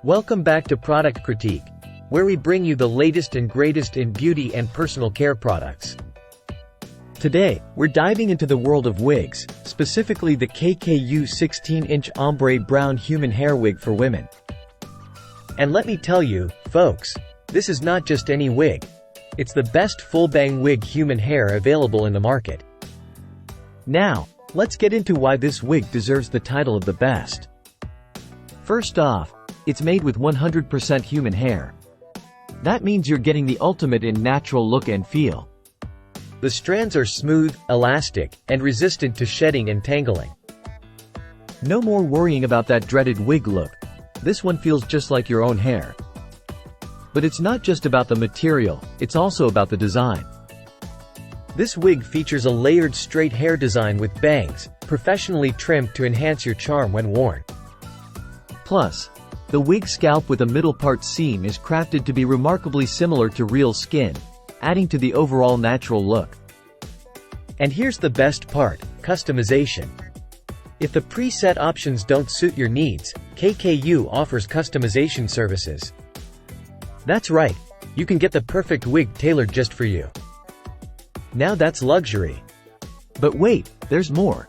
Welcome back to Product Critique, where we bring you the latest and greatest in beauty and personal care products. Today, we're diving into the world of wigs, specifically the KKU 16-inch Ombre brown human hair wig for women. And let me tell you, folks, this is not just any wig. It's the best full Bang Wig Human Hair available in the market. Now, let's get into why this wig deserves the title of the best. First off, it's made with 100% human hair. That means you're getting the ultimate in natural look and feel. The strands are smooth, elastic, and resistant to shedding and tangling. No more worrying about that dreaded wig look. This one feels just like your own hair. But it's not just about the material, it's also about the design. This wig features a layered straight hair design with bangs, professionally trimmed to enhance your charm when worn. Plus, the wig scalp with a middle part seam is crafted to be remarkably similar to real skin, adding to the overall natural look. And here's the best part, customization. If the preset options don't suit your needs, KKU offers customization services. That's right, you can get the perfect wig tailored just for you. Now that's luxury. But wait, there's more.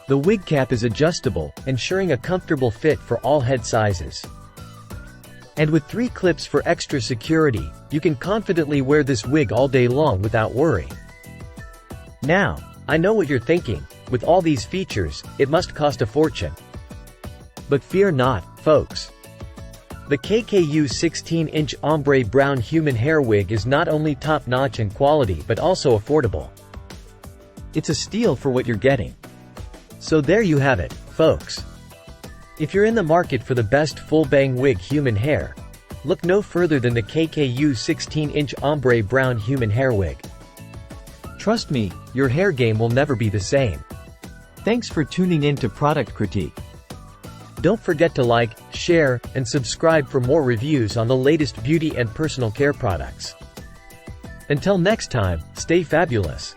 The wig cap is adjustable, ensuring a comfortable fit for all head sizes. And with 3 clips for extra security, you can confidently wear this wig all day long without worry. Now, I know what you're thinking, with all these features, it must cost a fortune. But fear not, folks. The KKU 16-inch Ombre brown human hair wig is not only top-notch in quality but also affordable. It's a steal for what you're getting. So there you have it, folks. If you're in the market for the best full Bang Wig human hair, look no further than the KKU 16-inch Ombre brown human hair wig. Trust me, your hair game will never be the same. Thanks for tuning in to Product Critique. Don't forget to like, share, and subscribe for more reviews on the latest beauty and personal care products. Until next time, stay fabulous.